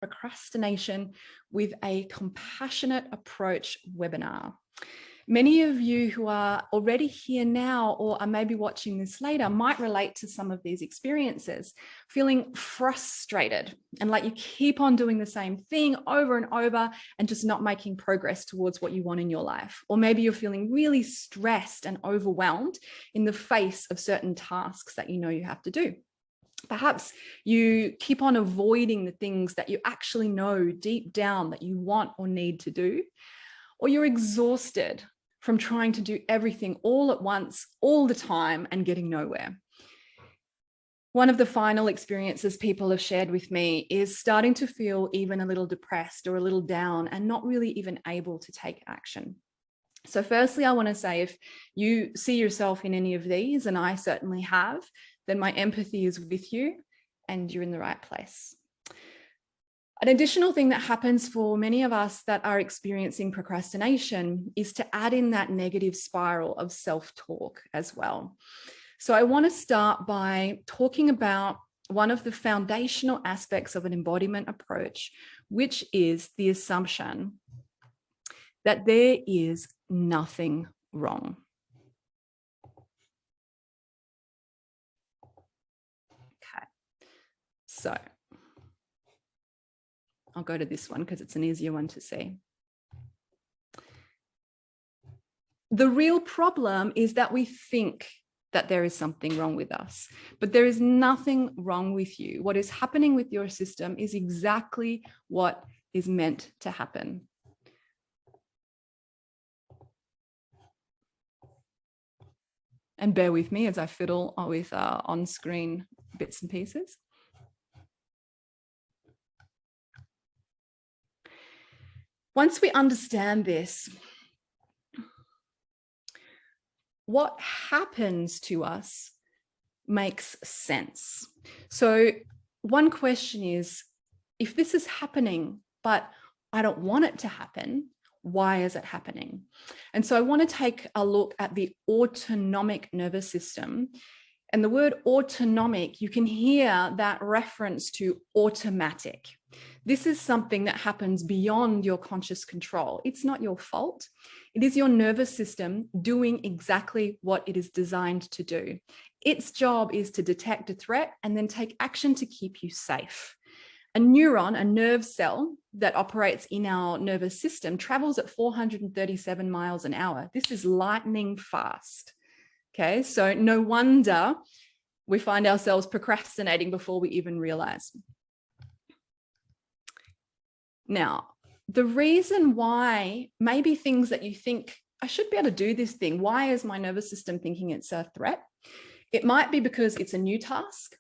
Procrastination with a Compassionate Approach webinar. Many of you who are already here now or are maybe watching this later might relate to some of these experiences, feeling frustrated and like you keep on doing the same thing over and over and just not making progress towards what you want in your life. Or maybe you're feeling really stressed and overwhelmed in the face of certain tasks that you know you have to do. Perhaps you keep on avoiding the things that you actually know deep down that you want or need to do, or you're exhausted from trying to do everything all at once, all the time, and getting nowhere. One of the final experiences people have shared with me is starting to feel even a little depressed or a little down and not really even able to take action. So firstly, I want to say if you see yourself in any of these, and I certainly have, then my empathy is with you and you're in the right place. An additional thing that happens for many of us that are experiencing procrastination is to add in that negative spiral of self-talk as well. So I want to start by talking about one of the foundational aspects of an embodiment approach, which is the assumption that there is nothing wrong. Okay, so I'll go to this one because it's an easier one to see. The real problem is that we think that there is something wrong with us, but there is nothing wrong with you. What is happening with your system is exactly what is meant to happen. And bear with me as I fiddle with on-screen bits and pieces. Once we understand this, what happens to us makes sense. So one question is, if this is happening, but I don't want it to happen, why is it happening? And so I want to take a look at the autonomic nervous system. And the word autonomic, you can hear that reference to automatic. This is something that happens beyond your conscious control. It's not your fault. It is your nervous system doing exactly what it is designed to do. Its job is to detect a threat and then take action to keep you safe. A neuron, a nerve cell that operates in our nervous system, travels at 437 miles an hour. This is lightning fast. Okay, so no wonder we find ourselves procrastinating before we even realize. Now, the reason why maybe things that you think, I should be able to do this thing, why is my nervous system thinking it's a threat? It might be because it's a new task.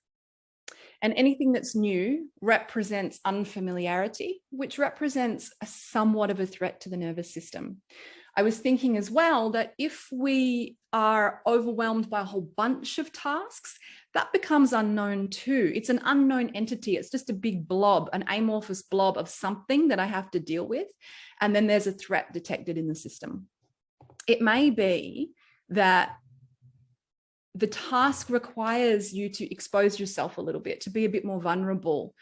And anything that's new represents unfamiliarity, which represents somewhat of a threat to the nervous system. I was thinking as well that if we are overwhelmed by a whole bunch of tasks, that becomes unknown too. It's an unknown entity. It's just a big blob, an amorphous blob of something that I have to deal with. And then there's a threat detected in the system. It may be that the task requires you to expose yourself a little bit, to be a bit more vulnerable.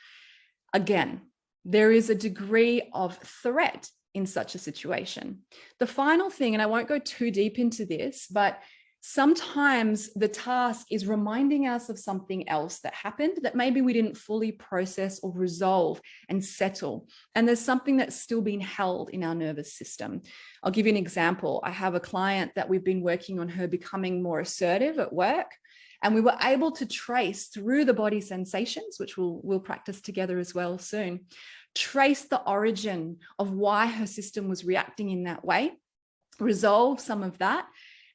Again, there is a degree of threat in such a situation. The final thing, and I won't go too deep into this, but sometimes the task is reminding us of something else that happened that maybe we didn't fully process or resolve and settle. And there's something that's still being held in our nervous system. I'll give you an example. I have a client that we've been working on her becoming more assertive at work. And we were able to trace through the body sensations, which we'll practice together as well soon, trace the origin of why her system was reacting in that way, resolve some of that,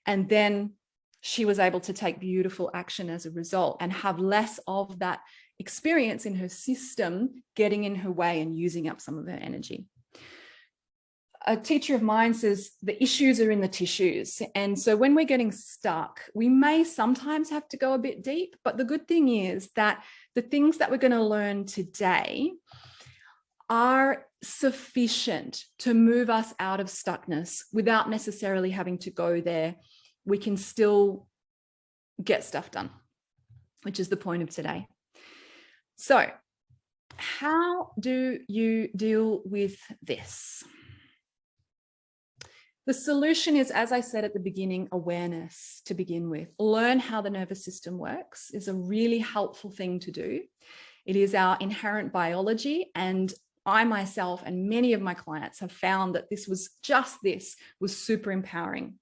and then she was able to take beautiful action as a result and have less of that experience in her system getting in her way and using up some of her energy. A teacher of mine says the issues are in the tissues. And so when we're getting stuck, we may sometimes have to go a bit deep, but the good thing is that the things that we're going to learn today are sufficient to move us out of stuckness without necessarily having to go there. We can still get stuff done, which is the point of today. So How do you deal with this? The solution is, as I said at the beginning, awareness to begin with. Learn how the nervous system works is a really helpful thing to do. It is our inherent biology, and I myself and many of my clients have found that this was super empowering.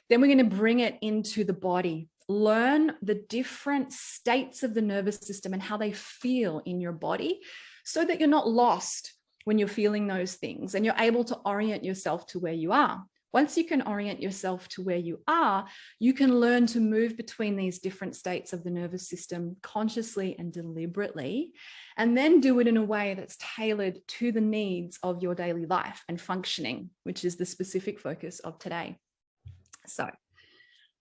Then we're going to bring it into the body. Learn the different states of the nervous system and how they feel in your body so that you're not lost when you're feeling those things and you're able to orient yourself to where you are. Once you can orient yourself to where you are, you can learn to move between these different states of the nervous system consciously and deliberately, and then do it in a way that's tailored to the needs of your daily life and functioning, which is the specific focus of today. So,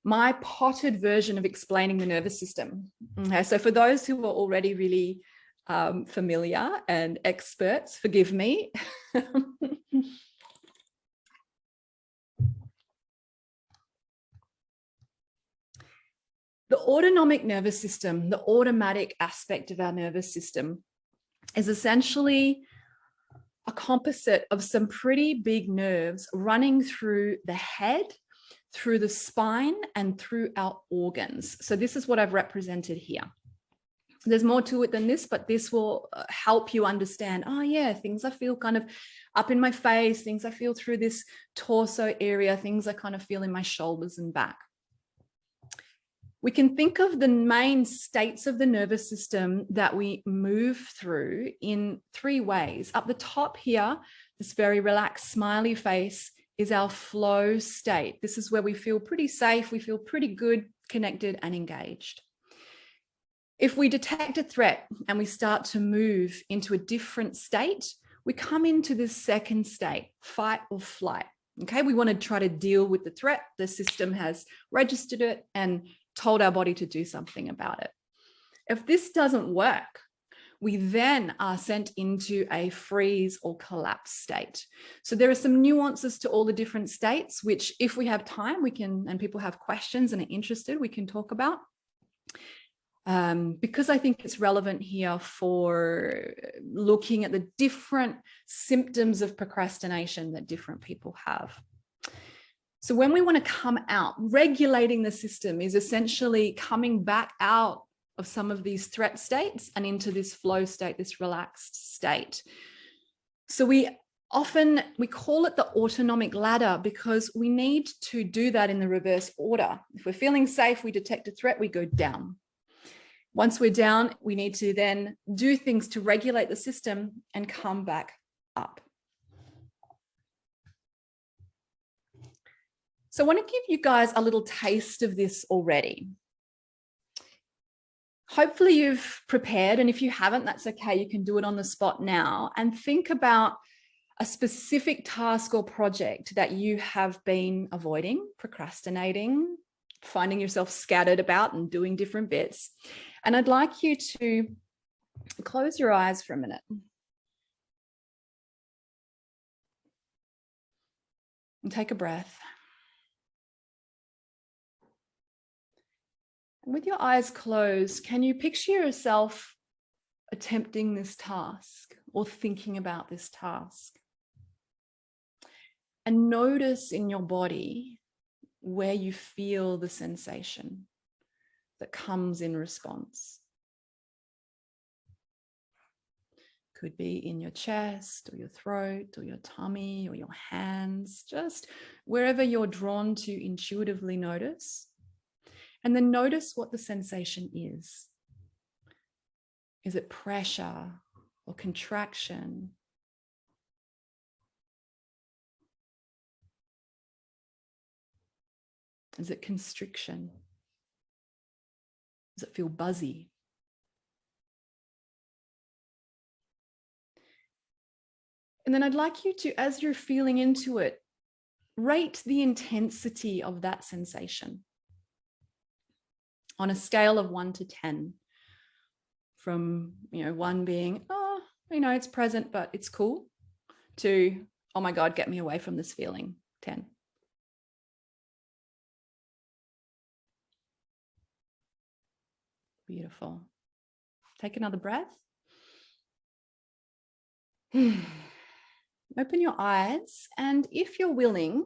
my potted version of explaining the nervous system. Okay, so for those who are already really familiar and experts, forgive me. The autonomic nervous system, the automatic aspect of our nervous system, is essentially a composite of some pretty big nerves running through the head, through the spine, and through our organs. So this is what I've represented here. There's more to it than this, but this will help you understand, oh yeah, things I feel kind of up in my face, things I feel through this torso area, things I kind of feel in my shoulders and back. We can think of the main states of the nervous system that we move through in three ways. Up the top here, this very relaxed, smiley face is our flow state. This is where we feel pretty safe, we feel pretty good, connected, and engaged. If we detect a threat and we start to move into a different state, we come into this second state, fight or flight. Okay, we want to try to deal with the threat. The system has registered it and told our body to do something about it. If this doesn't work, we then are sent into a freeze or collapse state. So there are some nuances to all the different states, which if we have time, we can, and people have questions and are interested, we can talk about. Because I think it's relevant here for looking at the different symptoms of procrastination that different people have. So when we want to come out, regulating the system is essentially coming back out of some of these threat states and into this flow state, this relaxed state. So we call it the autonomic ladder because we need to do that in the reverse order. If we're feeling safe, we detect a threat, we go down. Once we're down, we need to then do things to regulate the system and come back up. So I want to give you guys a little taste of this already. Hopefully you've prepared, and if you haven't, that's okay. You can do it on the spot now and think about a specific task or project that you have been avoiding, procrastinating, finding yourself scattered about and doing different bits. And I'd like you to close your eyes for a minute. And take a breath. And with your eyes closed, can you picture yourself attempting this task or thinking about this task? And notice in your body where you feel the sensation that comes in response. Could be in your chest or your throat or your tummy or your hands, just wherever you're drawn to intuitively notice. And then notice what the sensation is. Is it pressure or contraction? Is it constriction? Does it feel buzzy? And then I'd like you to, as you're feeling into it, rate the intensity of that sensation on a scale of 1 to 10. From, 1 being, oh, it's present, but it's cool, to, oh my God, get me away from this feeling, 10. Beautiful. Take another breath. Open your eyes, and if you're willing,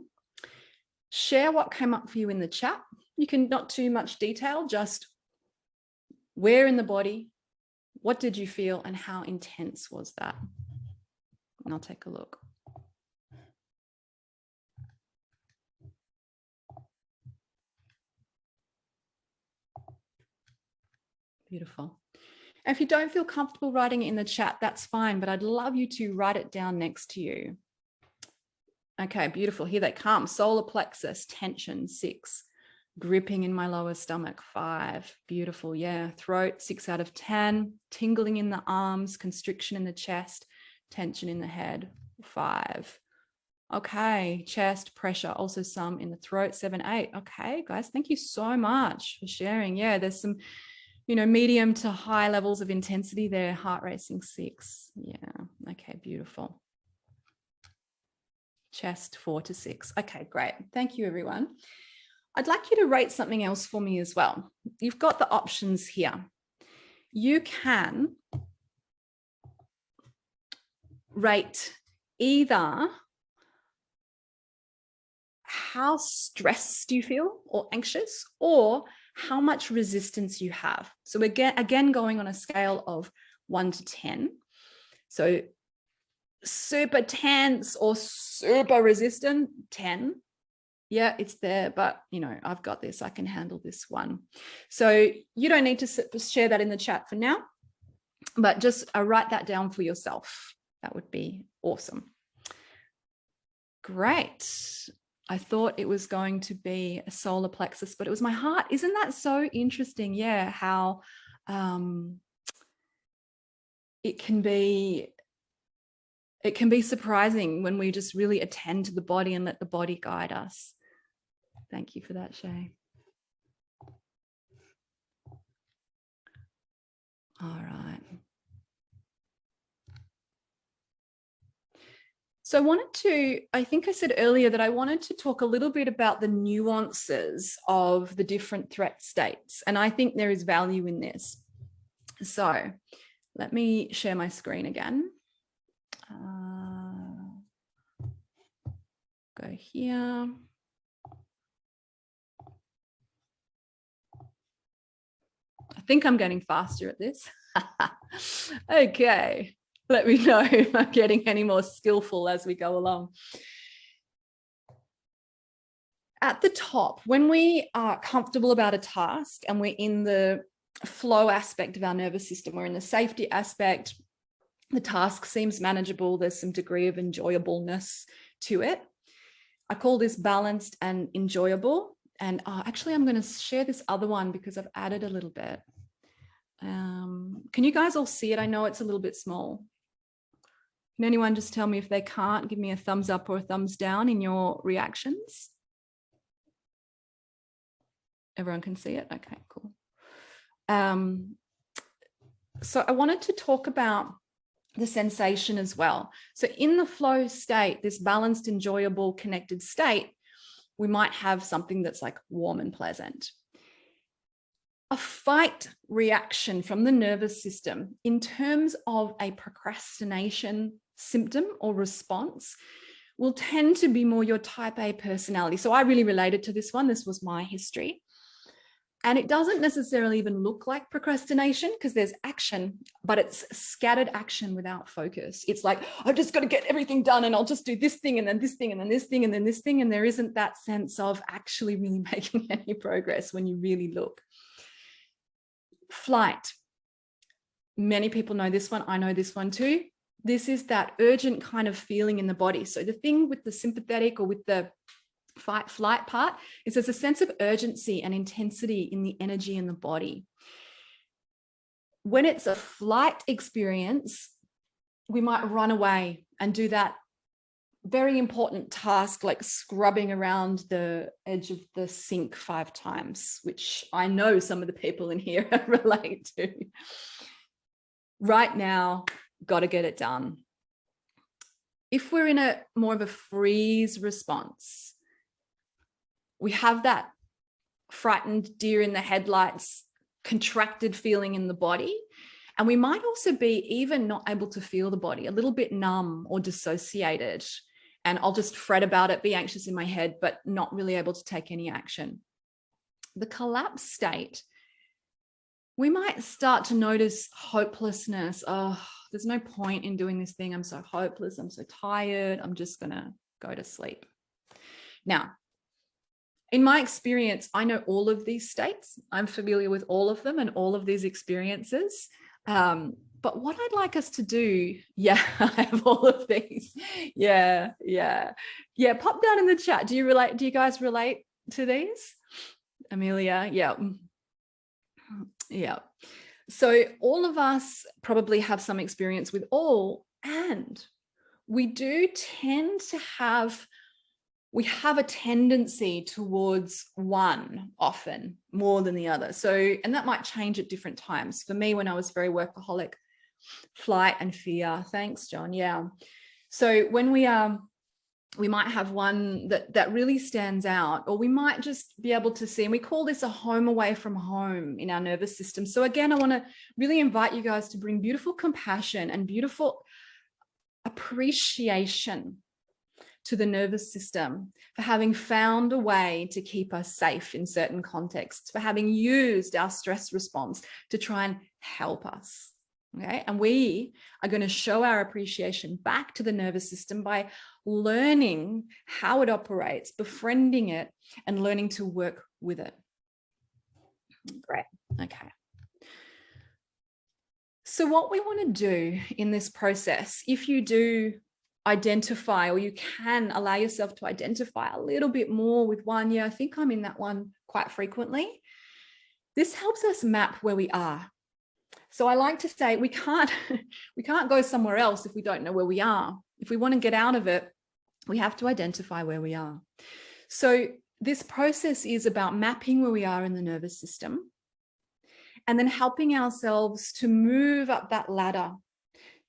share what came up for you in the chat. You can, not too much detail, just where in the body, what did you feel, and how intense was that? And I'll take a look. Beautiful. And if you don't feel comfortable writing it in the chat, that's fine, but I'd love you to write it down next to you. Okay, beautiful. Here they come. Solar plexus, tension, 6. Gripping in my lower stomach, 5. Beautiful. Yeah. Throat, 6 out of 10. Tingling in the arms, constriction in the chest, tension in the head, 5. Okay. Chest, pressure, also some in the throat, 7, 8. Okay, guys, thank you so much for sharing. Yeah, there's some, medium to high levels of intensity there. Heart racing, 6. Yeah. Okay, beautiful. Chest, 4 to 6. Okay, great. Thank you, everyone. I'd like you to rate something else for me as well. You've got the options here. You can rate either how stressed you feel or anxious, or how much resistance you have. So again, going on a scale of 1 to 10. So super tense or super resistant, 10. Yeah, it's there, but I've got this. I can handle this one. So you don't need to share that in the chat for now, but just write that down for yourself. That would be awesome. Great. I thought it was going to be a solar plexus, but it was my heart. Isn't that so interesting? Yeah, how it can be surprising when we just really attend to the body and let the body guide us. Thank you for that, Shay. All right. So I think I said earlier that I wanted to talk a little bit about the nuances of the different threat states. And I think there is value in this. So let me share my screen again. Go here. I think I'm getting faster at this. Okay, let me know if I'm getting any more skillful as we go along. At the top, when we are comfortable about a task and we're in the flow aspect of our nervous system, we're in the safety aspect, the task seems manageable, there's some degree of enjoyableness to it. I call this balanced and enjoyable. And actually, I'm going to share this other one because I've added a little bit. Can you guys all see it? I know it's a little bit small. Can anyone just tell me if they can't? Give me a thumbs up or a thumbs down in your reactions. Everyone can see it? Okay, cool. So I wanted to talk about the sensation as well. So in the flow state, this balanced, enjoyable, connected state, we might have something that's like warm and pleasant. A fight reaction from the nervous system in terms of a procrastination symptom or response will tend to be more your type A personality. So I really related to this one. This was my history. And it doesn't necessarily even look like procrastination because there's action, but it's scattered action without focus. It's like, I've just got to get everything done and I'll just do this thing and then this thing and then this thing and then this thing. And there isn't that sense of actually really making any progress when you really look. Flight. Many people know this one. I know this one too. This is that urgent kind of feeling in the body. So the thing with the sympathetic or with the fight flight part is there's a sense of urgency and intensity in the energy in the body. When it's a flight experience, we might run away and do that very important task like scrubbing around the edge of the sink 5 times, which I know some of the people in here relate to. Right now, got to get it done. If we're in a more of a freeze response, we have that frightened deer in the headlights, contracted feeling in the body, And we might also be even not able to feel the body, a little bit numb or dissociated. And I'll just fret about it, be anxious in my head, but not really able to take any action. The collapse state, we might start to notice hopelessness. Oh, there's no point in doing this thing. I'm so hopeless. I'm so tired. I'm just going to go to sleep. Now, in my experience, I know all of these states. I'm familiar with all of them and all of these experiences. But what I'd like us to do, I have all of these. Yeah. Pop down in the chat. Do you guys relate to these? Amelia, yeah. So all of us probably have some experience with all, and we do tend to have a tendency towards one often more than the other. So, and that might change at different times. For me, when I was very workaholic, flight and fear. Thanks, John. Yeah. So when we might have one that really stands out, or we might just be able to see, and we call this a home away from home in our nervous system. So again, I want to really invite you guys to bring beautiful compassion and beautiful appreciation to the nervous system for having found a way to keep us safe in certain contexts, for having used our stress response to try and help us. Okay, and we are going to show our appreciation back to the nervous system by learning how it operates, befriending it, and learning to work with it. Great. Okay. So what we want to do in this process, if you do identify, or you can allow yourself to identify a little bit more with one, I think I'm in that one quite frequently. This helps us map where we are. So I like to say we can't go somewhere else if we don't know where we are. If we want to get out of it, we have to identify where we are. So this process is about mapping where we are in the nervous system, and then helping ourselves to move up that ladder,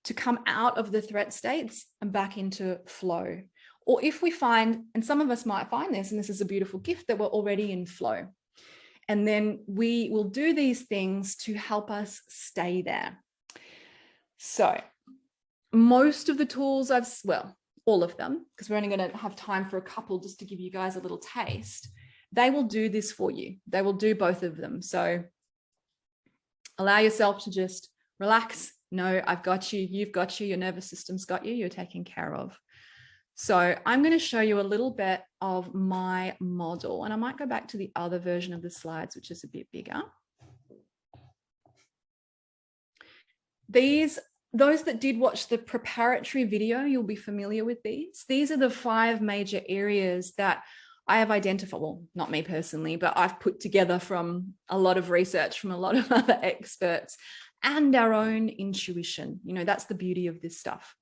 to come out of the threat states and back into flow. Or if we find, and some of us might find this, and this is a beautiful gift, that we're already in flow. And then we will do these things to help us stay there. So most of the tools all of them, because we're only going to have time for a couple just to give you guys a little taste, they will do this for you. They will do both of them. So allow yourself to just relax. No, I've got you. You've got you. Your nervous system's got you. You're taken care of. So I'm going to show you a little bit of my model, and I might go back to the other version of the slides, which is a bit bigger. Those that did watch the preparatory video, you'll be familiar with these. These are the 5 major areas that I have identified, well, not me personally, but I've put together from a lot of research from a lot of other experts and our own intuition. That's the beauty of this stuff.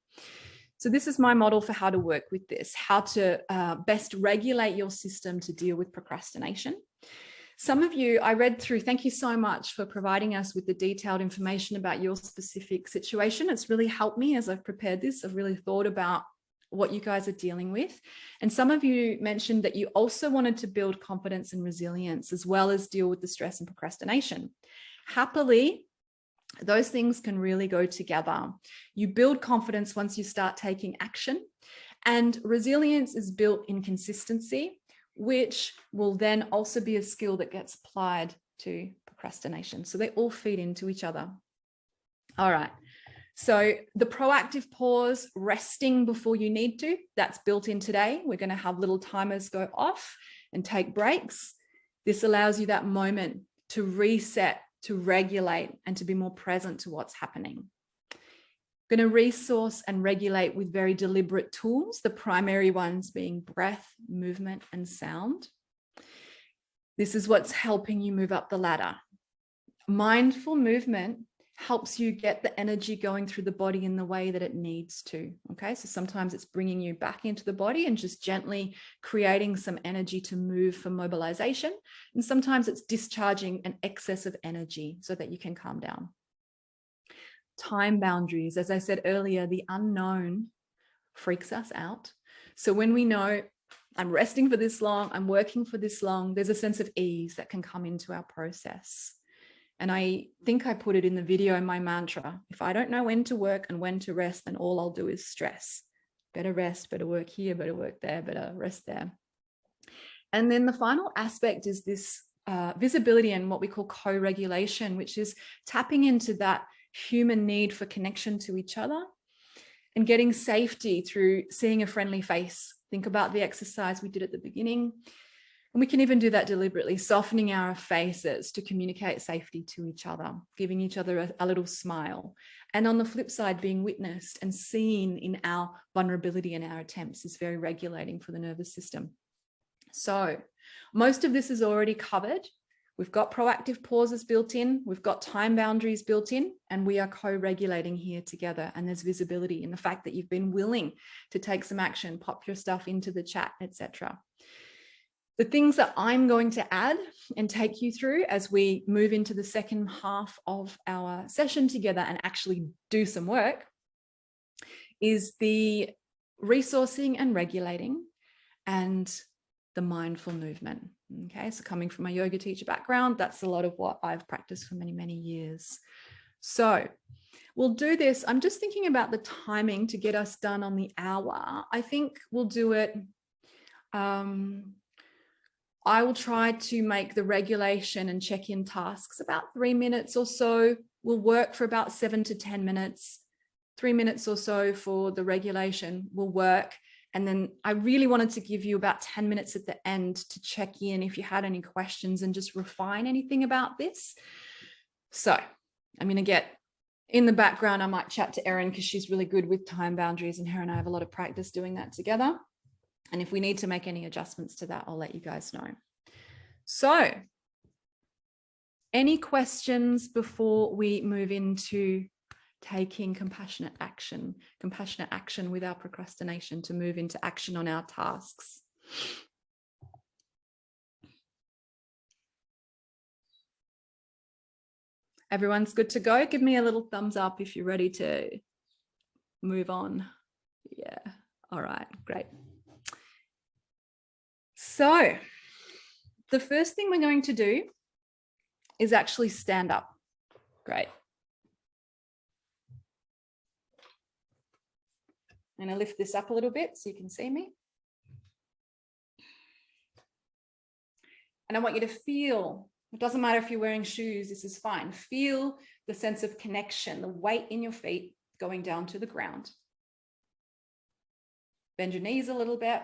So this is my model for how to work with this, how to best regulate your system to deal with procrastination. Some of you, I read through, thank you so much for providing us with the detailed information about your specific situation. It's really helped me as I've prepared this. I've really thought about what you guys are dealing with. And some of you mentioned that you also wanted to build confidence and resilience, as well as deal with the stress and procrastination. Happily, those things can really go together. You build confidence once you start taking action, and resilience is built in consistency, which will then also be a skill that gets applied to procrastination. So they all feed into each other. All right. So the proactive pause, resting before you need to, that's built in today. We're going to have little timers go off and take breaks. This allows you that moment to reset, to regulate, and to be more present to what's happening. Going to resource and regulate with very deliberate tools, the primary ones being breath, movement, and sound. This is what's helping you move up the ladder. Mindful movement helps you get the energy going through the body in the way that it needs to. Okay, so sometimes it's bringing you back into the body and just gently creating some energy to move for mobilization. And sometimes it's discharging an excess of energy so that you can calm down. Time boundaries. As I said earlier, the unknown freaks us out. So when we know I'm resting for this long, I'm working for this long, there's a sense of ease that can come into our process. And I think I put it in the video in my mantra. If I don't know when to work and when to rest, then all I'll do is stress. Better rest, better work here, better work there, better rest there. And then the final aspect is this visibility and what we call co-regulation, which is tapping into that human need for connection to each other and getting safety through seeing a friendly face. Think about the exercise we did at the beginning. And we can even do that deliberately, softening our faces to communicate safety to each other, giving each other a little smile. And on the flip side, being witnessed and seen in our vulnerability and our attempts is very regulating for the nervous system. So most of this is already covered. We've got proactive pauses built in, we've got time boundaries built in, and we are co-regulating here together. And there's visibility in the fact that you've been willing to take some action, pop your stuff into the chat, etc. The things that I'm going to add and take you through as we move into the second half of our session together and actually do some work is the resourcing and regulating and the mindful movement. Okay, so coming from a yoga teacher background, that's a lot of what I've practiced for many, many years. So we'll do this. I'm just thinking about the timing to get us done on the hour. I think we'll do it. I will try to make the regulation and check-in tasks about 3 minutes or so. We'll work for about 7 to 10 minutes. 3 minutes or so for the regulation will work. And then I really wanted to give you about 10 minutes at the end to check in if you had any questions and just refine anything about this. So I'm going to get in the background. I might chat to Erin because she's really good with time boundaries, and her and I have a lot of practice doing that together. And if we need to make any adjustments to that, I'll let you guys know. So any questions before we move into taking compassionate action with our procrastination to move into action on our tasks? Everyone's good to go? Give me a little thumbs up if you're ready to move on. Yeah, all right, great. So the first thing we're going to do is actually stand up. Great. I'm going to lift this up a little bit so you can see me. And I want you to feel, it doesn't matter if you're wearing shoes, this is fine. Feel the sense of connection, the weight in your feet going down to the ground. Bend your knees a little bit.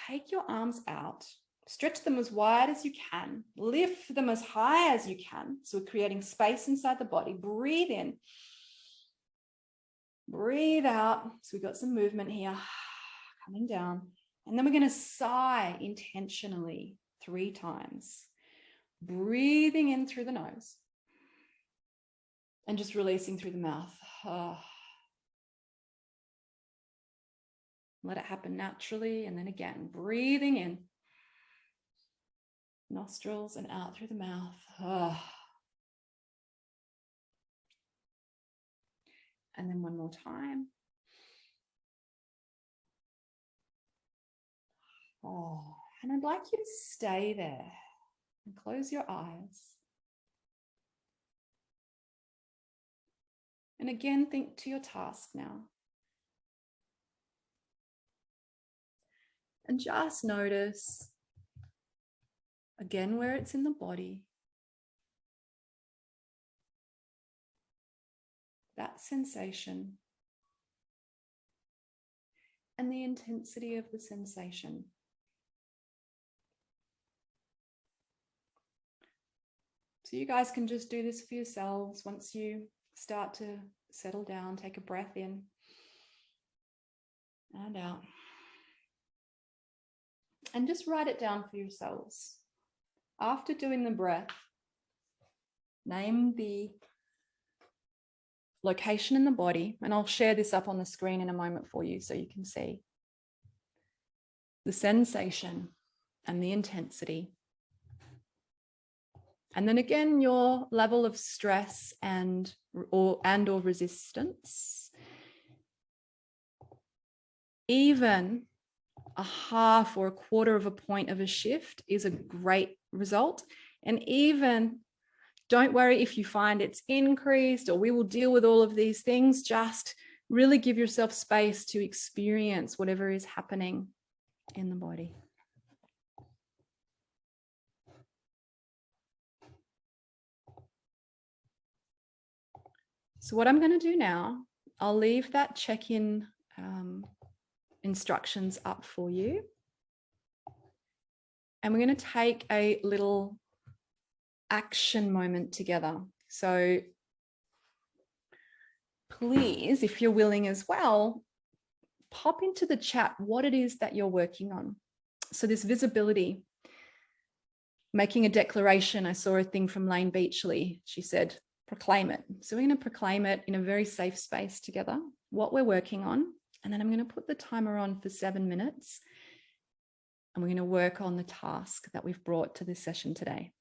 Take your arms out. Stretch them as wide as you can. Lift them as high as you can. So we're creating space inside the body. Breathe in. Breathe out. So we've got some movement here, coming down. And then we're going to sigh intentionally 3 times. Breathing in through the nose. And just releasing through the mouth. Let it happen naturally. And then again, breathing in. Nostrils and out through the mouth. And then one more time. And I'd like you to stay there and close your eyes. And again, think to your task now. And just notice, again, where it's in the body. That sensation and the intensity of the sensation. So you guys can just do this for yourselves once you start to settle down. Take a breath in and out. And just write it down for yourselves. After doing the breath, name the location in the body, and I'll share this up on the screen in a moment for you so you can see the sensation and the intensity. And then again, your level of stress and or resistance. Even a half or a quarter of a point of a shift is a great result. And even Don't worry if you find it's increased, or we will deal with all of these things. Just really give yourself space to experience whatever is happening in the body. So what I'm going to do now, I'll leave that check-in instructions up for you. And we're going to take a little action moment together. So please, if you're willing as well, pop into the chat what it is that you're working on. So this visibility, making a declaration. I saw a thing from Lane Beachley. She said, proclaim it. So we're going to proclaim it in a very safe space together, what we're working on. And then I'm going to put the timer on for 7 minutes. And we're going to work on the task that we've brought to this session today.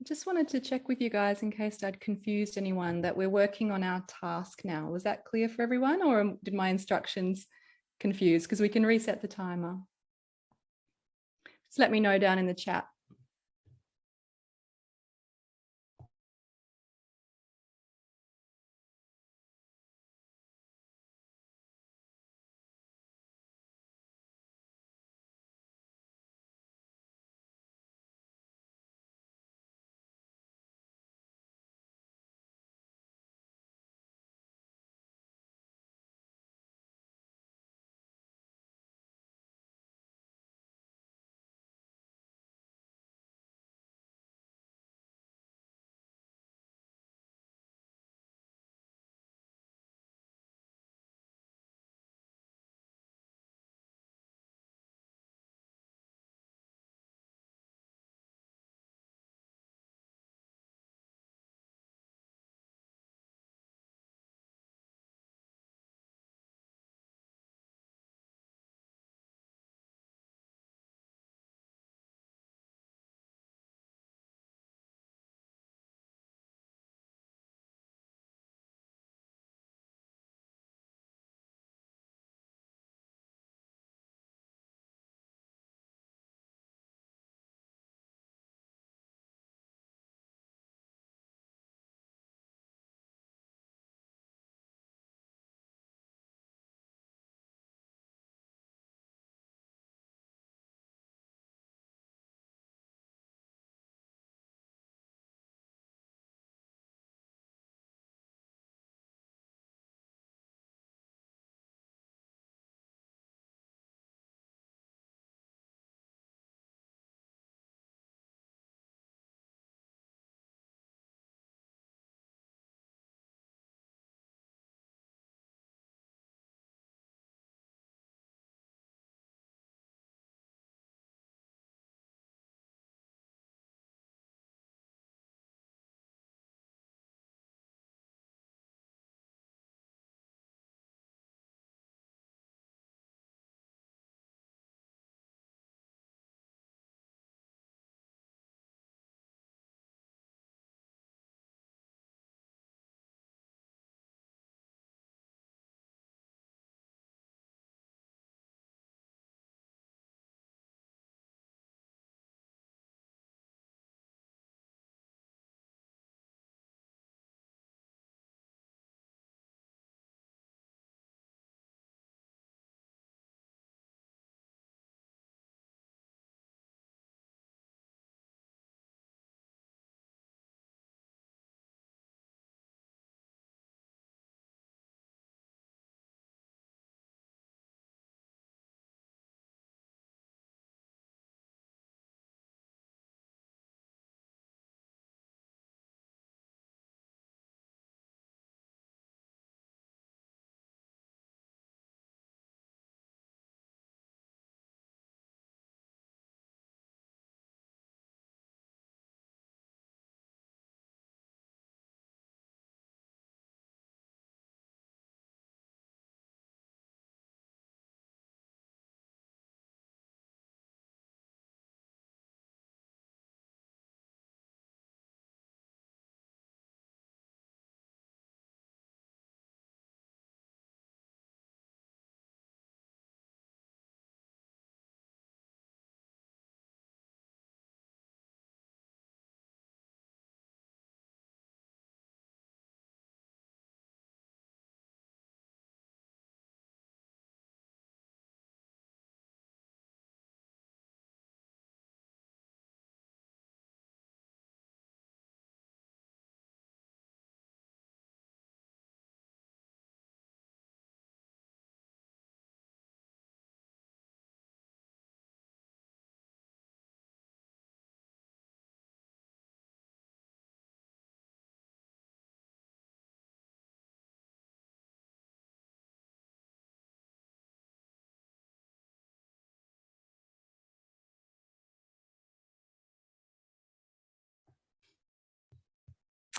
Just wanted to check with you guys in case I'd confused anyone that we're working on our task now. Was that clear for everyone, or did my instructions confuse? Because we can reset the timer. Just let me know down in the chat.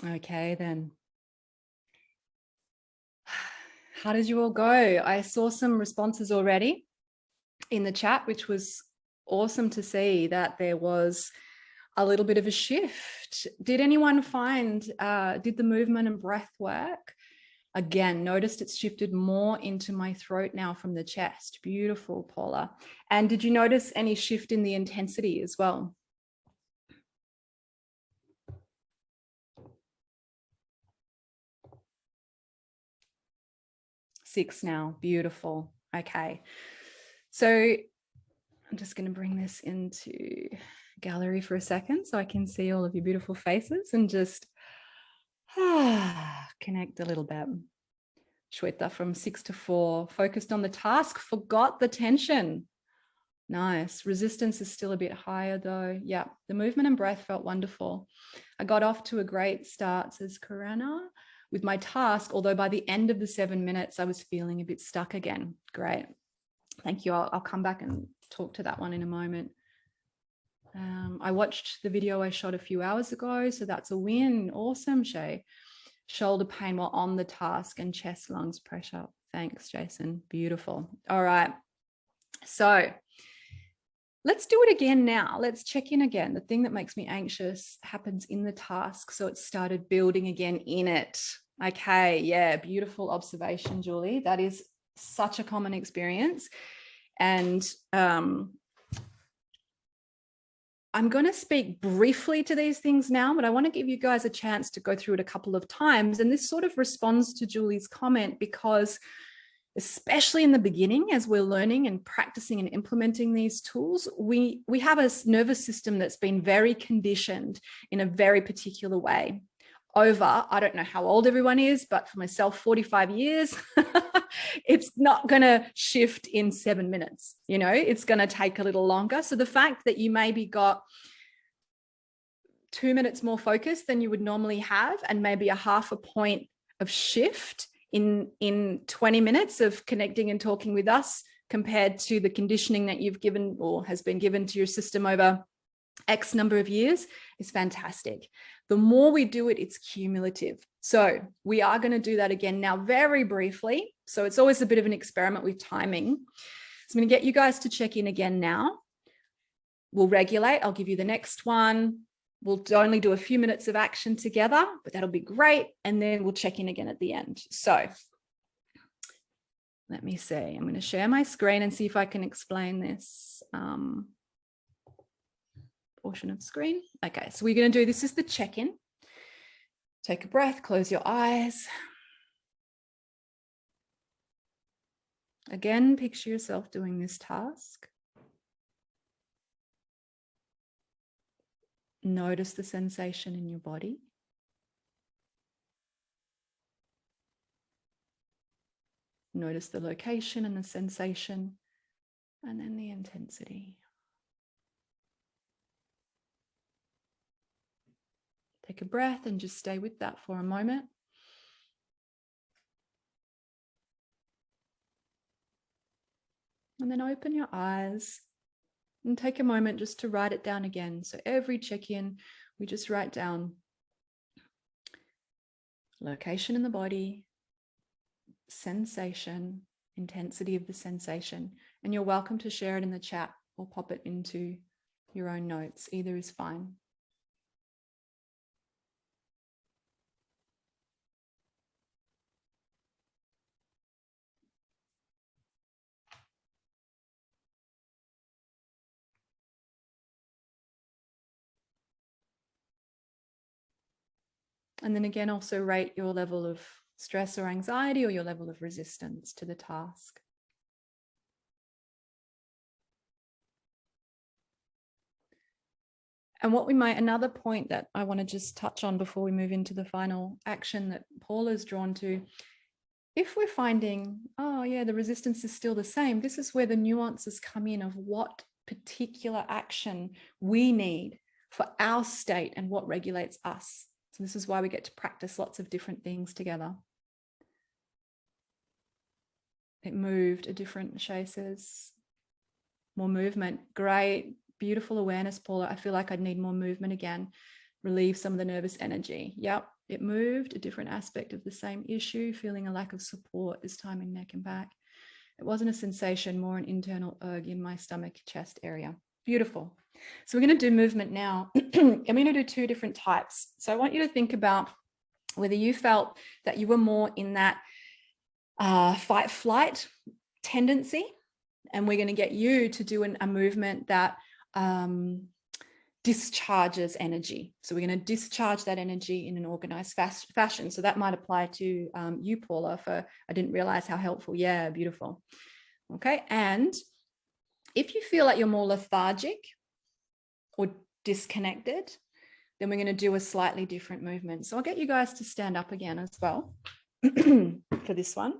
Okay, then. How did you all go? I saw some responses already in the chat, which was awesome to see that there was a little bit of a shift. Did anyone find, did the movement and breath work? Again, noticed it's shifted more into my throat now from the chest. Beautiful, Paula. And did you notice any shift in the intensity as well? Six now. Beautiful. Okay. So I'm just going to bring this into gallery for a second so I can see all of your beautiful faces and just connect a little bit. Shweta from 6 to 4, focused on the task, forgot the tension. Nice. Resistance is still a bit higher though. Yeah, the movement and breath felt wonderful. I got off to a great start, says Karana, with my task, although by the end of the 7 minutes, I was feeling a bit stuck again. Great. Thank you. I'll come back and talk to that one in a moment. I watched the video I shot a few hours ago, so that's a win. Awesome, Shay. Shoulder pain while on the task and chest, lungs pressure. Thanks, Jason. Beautiful. All right. So let's do it again now. Let's check in again. The thing that makes me anxious happens in the task, so it started building again in it. Okay, yeah, beautiful observation, Julie. That is such a common experience. And I'm going to speak briefly to these things now, but I want to give you guys a chance to go through it a couple of times. And this sort of responds to Julie's comment because especially in the beginning, as we're learning and practicing and implementing these tools, we have a nervous system that's been very conditioned in a very particular way over, I don't know how old everyone is, but for myself, 45 years, it's not going to shift in 7 minutes. You know, it's going to take a little longer. So the fact that you maybe got 2 minutes more focus than you would normally have, and maybe a half a point of shift in 20 minutes of connecting and talking with us compared to the conditioning that you've given or has been given to your system over X number of years is fantastic. The more we do it, it's cumulative. So we are going to do that again now very briefly. So it's always a bit of an experiment with timing. So I'm going to get you guys to check in again now. We'll regulate. I'll give you the next one. We'll only do a few minutes of action together, but that'll be great. And then we'll check in again at the end. So let me see. I'm going to share my screen and see if I can explain this portion of screen. Okay, so we're going to do, this is the check-in. Take a breath, close your eyes. Again, picture yourself doing this task. Notice the sensation in your body. Notice the location and the sensation, and then the intensity. Take a breath and just stay with that for a moment. And then open your eyes and take a moment just to write it down again. So every check-in, we just write down location in the body, sensation, intensity of the sensation. And you're welcome to share it in the chat or pop it into your own notes. Either is fine. And then again, also rate your level of stress or anxiety or your level of resistance to the task. And what we might, another point that I want to just touch on before we move into the final action that Paula's drawn to, if we're finding, oh yeah, the resistance is still the same, this is where the nuances come in of what particular action we need for our state and what regulates us. So this is why we get to practice lots of different things together. It moved, a different, Shay says, more movement. Great, beautiful awareness, Paula. I feel like I'd need more movement again. Relieve some of the nervous energy. Yep, It moved, a different aspect of the same issue, feeling a lack of support, this time in neck and back. It wasn't a sensation, more an internal urge in my stomach, chest area. Beautiful. So we're going to do movement now. I'm going to do 2 different types. So I want you to think about whether you felt that you were more in that fight-flight tendency, and we're going to get you to do a movement that discharges energy. So we're going to discharge that energy in an organized fashion. So that might apply to you, Paula, for I didn't realize how helpful. Yeah, beautiful. Okay. And if you feel like you're more lethargic or disconnected, then we're going to do a slightly different movement. So I'll get you guys to stand up again as well for this one.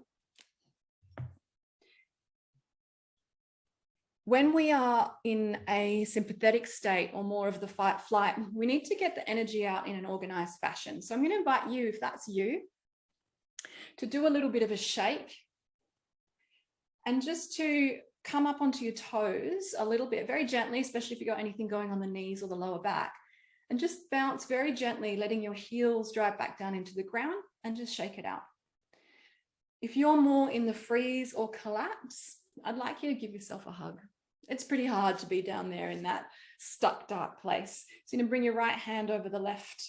When we are in a sympathetic state or more of the fight flight, we need to get the energy out in an organized fashion. So I'm going to invite you, if that's you, to do a little bit of a shake and just to come up onto your toes a little bit, very gently, especially if you've got anything going on the knees or the lower back, and just bounce very gently, letting your heels drive back down into the ground and just shake it out. If you're more in the freeze or collapse, I'd like you to give yourself a hug. It's pretty hard to be down there in that stuck, dark place. So you're going to bring your right hand over the left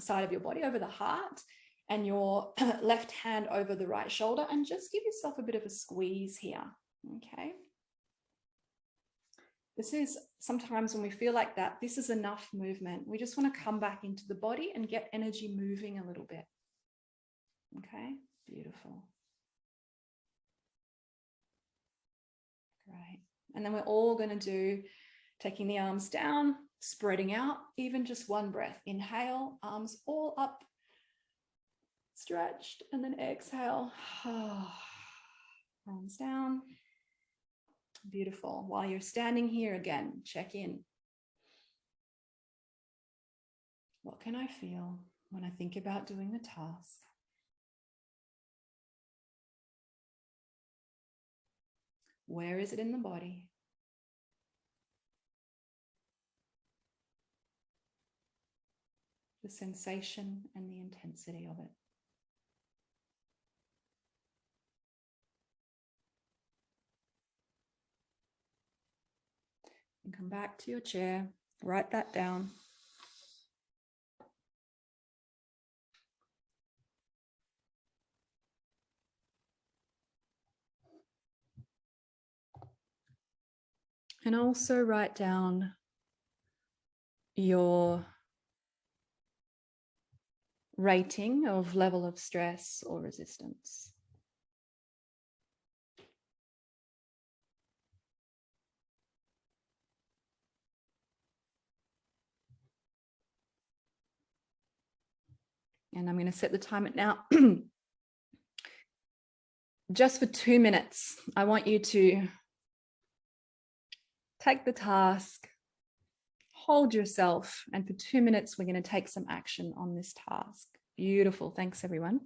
side of your body, over the heart, and your left hand over the right shoulder, and just give yourself a bit of a squeeze here. Okay. This is sometimes when we feel like that, this is enough movement. We just want to come back into the body and get energy moving a little bit. Okay, beautiful. Great. And then we're all going to do, taking the arms down, spreading out, even just one breath. Inhale, arms all up, stretched, and then exhale. Arms down. Beautiful. While you're standing here again, check in. What can I feel when I think about doing the task? Where is it in the body? The sensation and the intensity of it. And come back to your chair, write that down. And also write down your rating of level of stress or resistance. And I'm going to set the timer now. Just for 2 minutes, I want you to take the task, hold yourself, and for 2 minutes, we're going to take some action on this task. Beautiful. Thanks, everyone.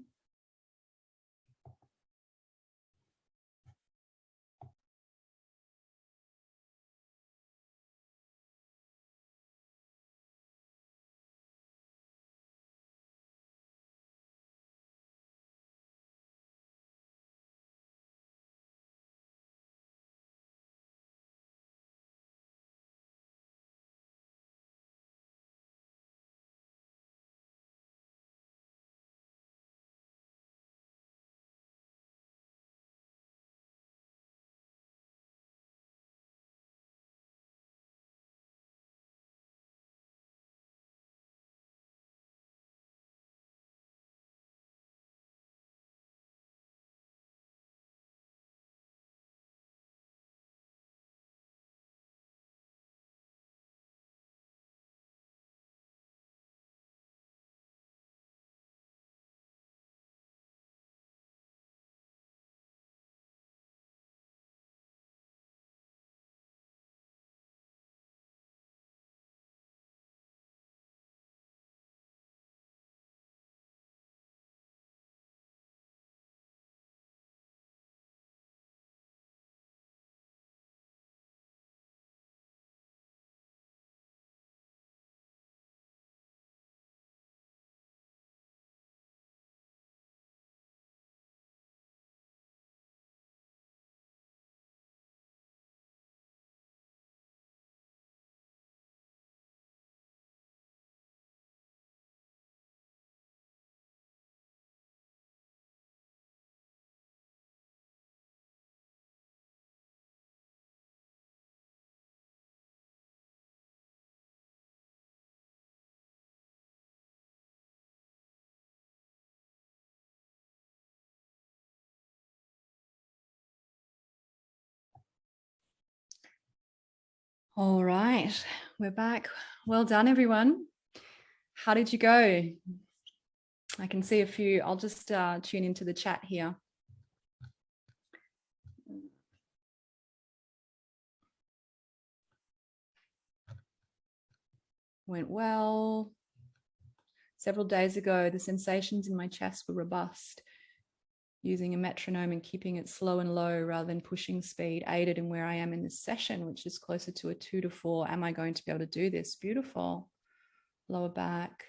All right, we're back. Well done, everyone. How did you go? I can see a few. I'll just tune into the chat here. Went well. Several days ago, the sensations in my chest were robust. Using a metronome and keeping it slow and low rather than pushing speed aided in where I am in this session, which is closer to a 2 to 4. Am I going to be able to do this? Beautiful. Lower back.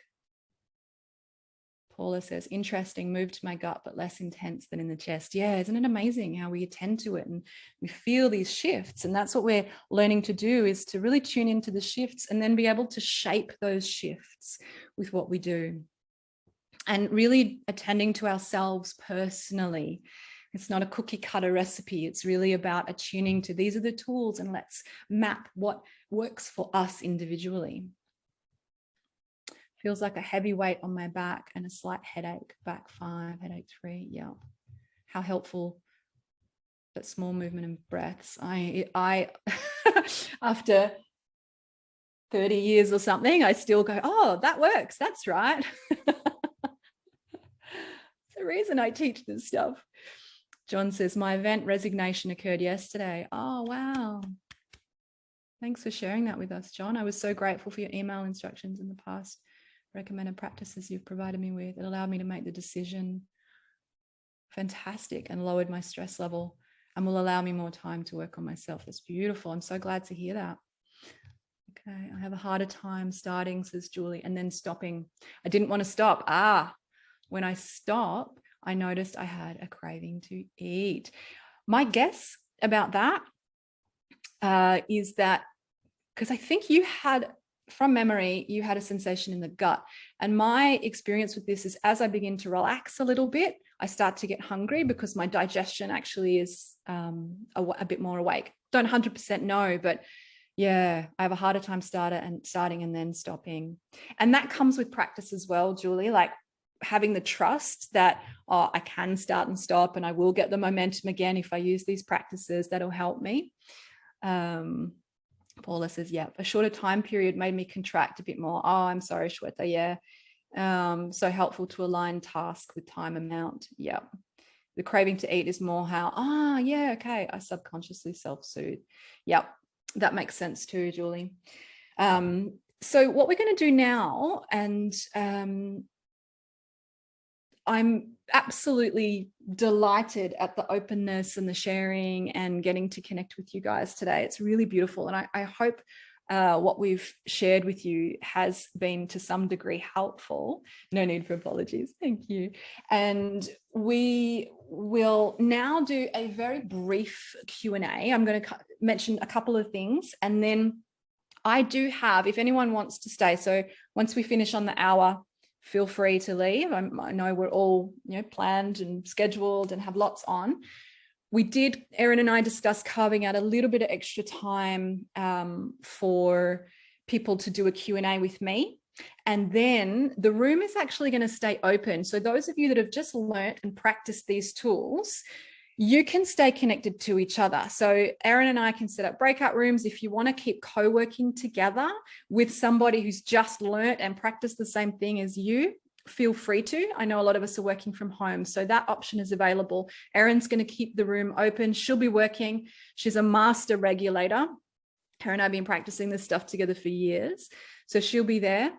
Paula says, interesting, moved to my gut, but less intense than in the chest. Yeah, isn't it amazing how we attend to it and we feel these shifts? And that's what we're learning to do, is to really tune into the shifts and then be able to shape those shifts with what we do. And really attending to ourselves personally. It's not a cookie cutter recipe. It's really about attuning to these are the tools and let's map what works for us individually. Feels like a heavy weight on my back and a slight headache. Back 5, headache 3. Yeah. How helpful that small movement and breaths. I after 30 years or something, I still go, oh, that works. That's right. The reason I teach this stuff. John says, my event resignation occurred yesterday. Oh, wow. Thanks for sharing that with us, John. I was so grateful for your email instructions in the past, recommended practices you've provided me with. It allowed me to make the decision. Fantastic. And lowered my stress level and will allow me more time to work on myself. That's beautiful. I'm so glad to hear that. Okay. I have a harder time starting, says Julie, and then stopping. I didn't want to stop. When I stopped, I noticed I had a craving to eat. My guess about that is that, because I think you had, from memory, you had a sensation in the gut. And my experience with this is as I begin to relax a little bit, I start to get hungry because my digestion actually is a bit more awake. Don't 100% know, but yeah, I have a harder time starting and then stopping. And that comes with practice as well, Julie, like having the trust that, oh, I can start and stop and I will get the momentum again if I use these practices. That'll help me. Paula says, yeah, a shorter time period made me contract a bit more. Oh, I'm sorry, Shweta. Yeah. So helpful to align task with time amount. Yeah. The craving to eat is more how, yeah, okay, I subconsciously self-soothe. Yep. That makes sense too, Julie. So what we're going to do now, and I'm absolutely delighted at the openness and the sharing and getting to connect with you guys today. It's really beautiful. And I hope what we've shared with you has been to some degree helpful. No need for apologies. Thank you. And we will now do a very brief Q&A. I'm going to mention a couple of things, and then I do have, if anyone wants to stay, so once we finish on the hour, feel free to leave. I know we're all, planned and scheduled and have lots on. Erin and I discussed carving out a little bit of extra time for people to do a Q&A with me. And then the room is actually going to stay open. So those of you that have just learnt and practiced these tools, you can stay connected to each other. So Erin and I can set up breakout rooms. If you want to keep co-working together with somebody who's just learnt and practiced the same thing as you, feel free to. I know a lot of us are working from home, so that option is available. Erin's going to keep the room open. She'll be working. She's a master regulator. Her and I have been practicing this stuff together for years. So she'll be there.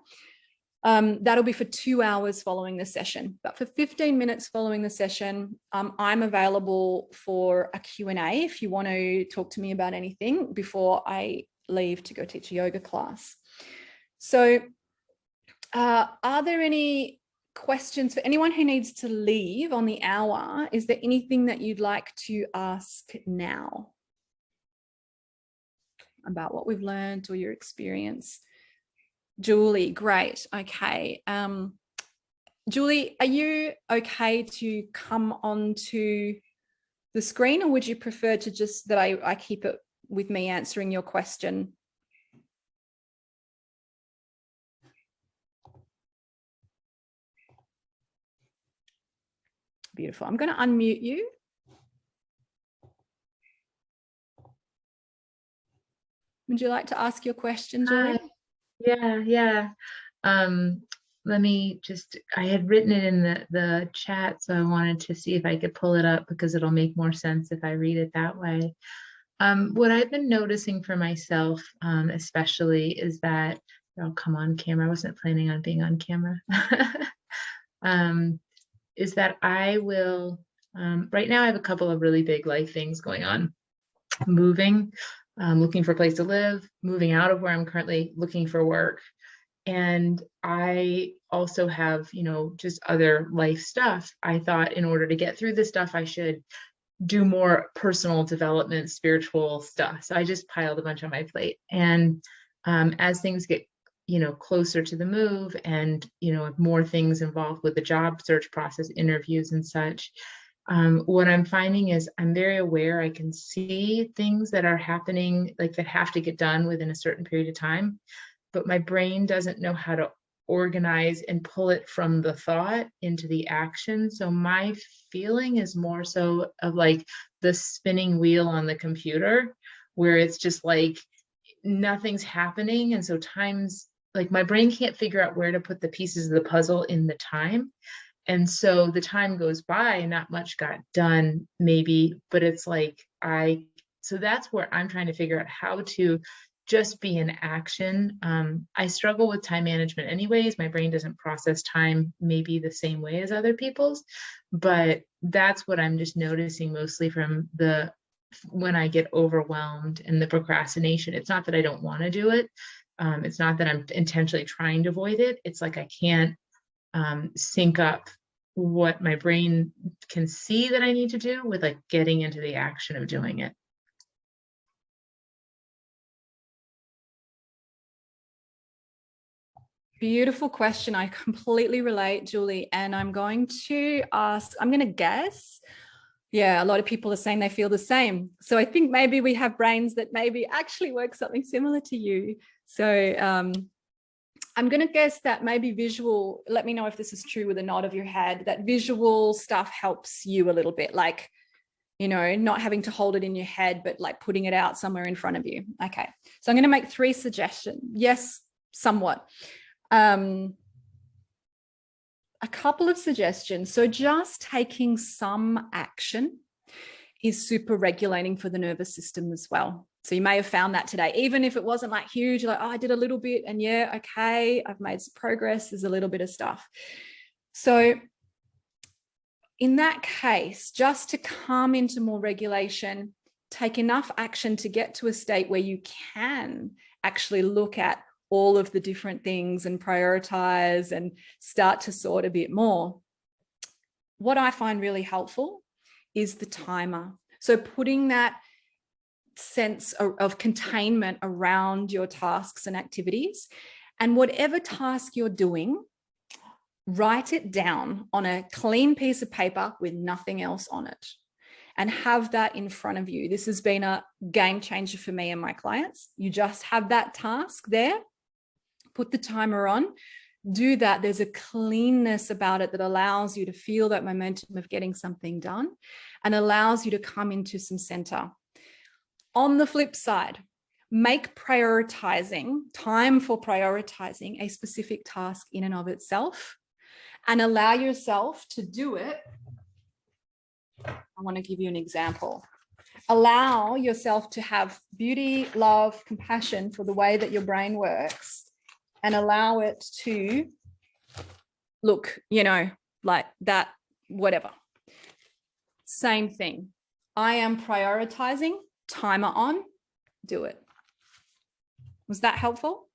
That'll be for 2 hours following the session, but for 15 minutes following the session, I'm available for a Q&A if you want to talk to me about anything before I leave to go teach a yoga class. So are there any questions for anyone who needs to leave on the hour? Is there anything that you'd like to ask now about what we've learned or your experience? Julie, great. Okay. Julie, are you okay to come onto the screen, or would you prefer to just that I keep it with me answering your question? Beautiful. I'm going to unmute you. Would you like to ask your question, Julie? Yeah. Um, Let me just, I had written it in the chat, so I wanted to see if I could pull it up because it'll make more sense if I read it that way. What I've been noticing for myself, especially, is that I'll come on camera. I wasn't planning on being on camera. Is that I will, right now I have a couple of really big life things going on. Moving, looking for a place to live, moving out of where I'm currently, looking for work. And I also have, just other life stuff. I thought in order to get through this stuff, I should do more personal development, spiritual stuff. So I just piled a bunch on my plate. And as things get, closer to the move and, more things involved with the job search process, interviews and such, what I'm finding is I'm very aware. I can see things that are happening, like that have to get done within a certain period of time, but my brain doesn't know how to organize and pull it from the thought into the action. So my feeling is more so of like the spinning wheel on the computer, where it's just like nothing's happening. And so time's like my brain can't figure out where to put the pieces of the puzzle in the time. And so the time goes by and not much got done, maybe, but it's like so that's where I'm trying to figure out how to just be in action. I struggle with time management anyways. My brain doesn't process time maybe the same way as other people's, but that's what I'm just noticing mostly from when I get overwhelmed and the procrastination. It's not that I don't want to do it. It's not that I'm intentionally trying to avoid it. It's like I can't sync up what my brain can see that I need to do with like getting into the action of doing it. Beautiful question. I completely relate, Julie. And I'm going to guess. Yeah, a lot of people are saying they feel the same. So I think maybe we have brains that maybe actually work something similar to you. So I'm going to guess that maybe visual, let me know if this is true with a nod of your head, that visual stuff helps you a little bit, like, not having to hold it in your head, but like putting it out somewhere in front of you. Okay. So I'm going to make 3 suggestions. Yes, somewhat. A couple of suggestions. So just taking some action is super regulating for the nervous system as well. So you may have found that today, even if it wasn't like huge, like, oh, I did a little bit and yeah, okay, I've made some progress. There's a little bit of stuff. So in that case, just to come into more regulation, take enough action to get to a state where you can actually look at all of the different things and prioritize and start to sort a bit more. What I find really helpful is the timer. So putting that sense of containment around your tasks and activities, and whatever task you're doing, write it down on a clean piece of paper with nothing else on it, and have that in front of you. This has been a game changer for me and my clients. You just have that task there, put the timer on, do that. There's a cleanness about it that allows you to feel that momentum of getting something done and allows you to come into some center. On the flip side, make prioritizing, time for prioritizing a specific task in and of itself, and allow yourself to do it. I want to give you an example. Allow yourself to have beauty, love, compassion for the way that your brain works, and allow it to look, like that, whatever. Same thing. I am prioritizing, timer on, do it. Was that helpful?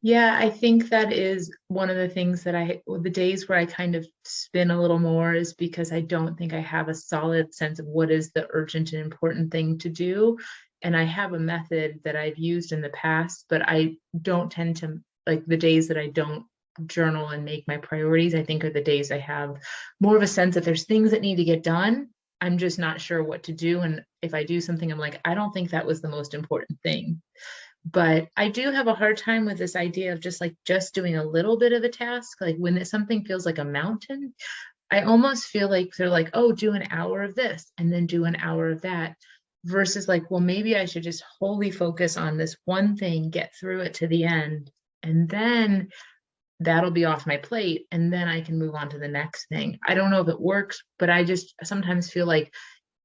Yeah, I think that is one of the things that the days where I kind of spin a little more is because I don't think I have a solid sense of what is the urgent and important thing to do. And I have a method that I've used in the past, but I don't tend to, like, the days that I don't journal and make my priorities, I think are the days I have more of a sense that there's things that need to get done. I'm just not sure what to do. And if I do something, I'm like, I don't think that was the most important thing. But I do have a hard time with this idea of just doing a little bit of a task, like when something feels like a mountain. I almost feel like they're like, oh, do an hour of this and then do an hour of that, versus like, well, maybe I should just wholly focus on this one thing, get through it to the end, and then that'll be off my plate. And then I can move on to the next thing. I don't know if it works, but I just sometimes feel like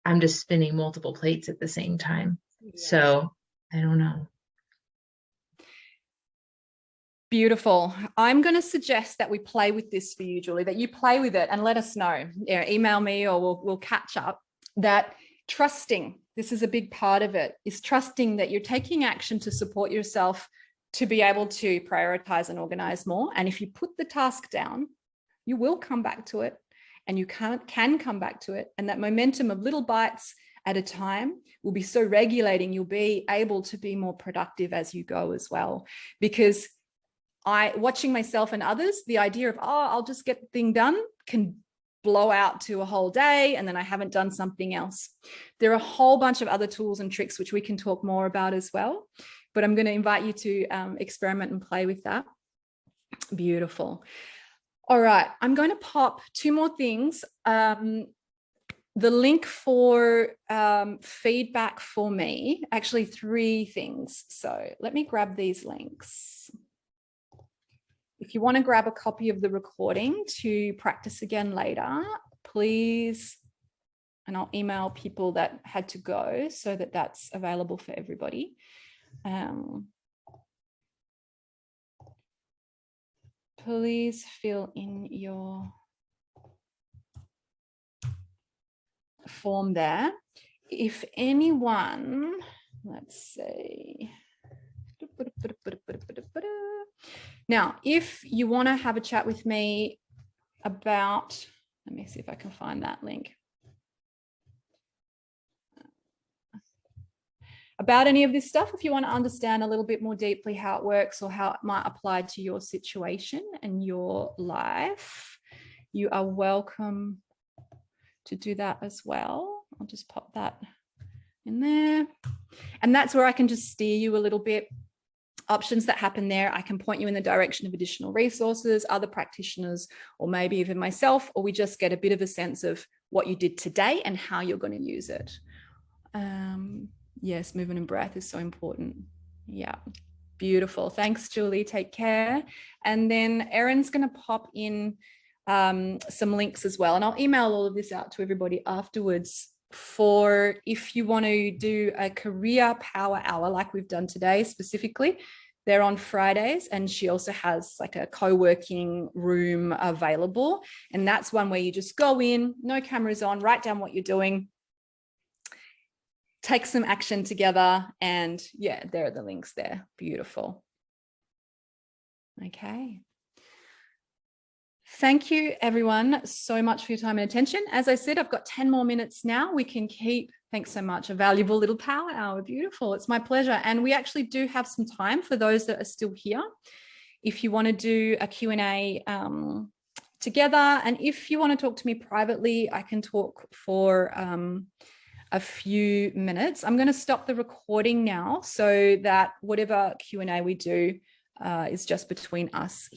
I'm just spinning multiple plates at the same time. Yes. So I don't know. Beautiful. I'm going to suggest that we play with this for you, Julie, that you play with it and let us know. Email me or we'll catch up. That trusting, this is a big part of it, is trusting that you're taking action to support yourself to be able to prioritize and organize more. And if you put the task down, you will come back to it, and you can come back to it. And that momentum of little bites at a time will be so regulating, you'll be able to be more productive as you go as well. Because watching myself and others, the idea of, oh, I'll just get the thing done can blow out to a whole day and then I haven't done something else. There are a whole bunch of other tools and tricks which we can talk more about as well, but I'm going to invite you to experiment and play with that. Beautiful. All right, I'm going to pop two more things. The link for feedback for me, actually 3 things. So let me grab these links. If you want to grab a copy of the recording to practice again later, please, and I'll email people that had to go so that that's available for everybody. Please fill in your form there. If anyone, let's see. Now, if you want to have a chat with me about, let me see if I can find that link. About any of this stuff, if you want to understand a little bit more deeply how it works or how it might apply to your situation and your life, you are welcome to do that as well. I'll just pop that in there. And that's where I can just steer you a little bit. Options that happen there, I can point you in the direction of additional resources, other practitioners, or maybe even myself, or we just get a bit of a sense of what you did today and how you're going to use it. Yes, movement and breath is so important. Yeah, beautiful. Thanks, Julie. Take care. And then Erin's going to pop in some links as well, and I'll email all of this out to everybody afterwards for if you want to do a career power hour like we've done today specifically. They're on Fridays, and she also has like a co-working room available, and that's one where you just go in, no cameras on, write down what you're doing, take some action together, and yeah, there are the links there. Beautiful. Okay. Thank you, everyone, so much for your time and attention. As I said, I've got 10 more minutes now. We can keep, thanks so much, a valuable little power hour. Beautiful. It's my pleasure. And we actually do have some time for those that are still here. If you want to do a Q&A together, and if you want to talk to me privately, I can talk for a few minutes. I'm going to stop the recording now so that whatever Q&A we do is just between us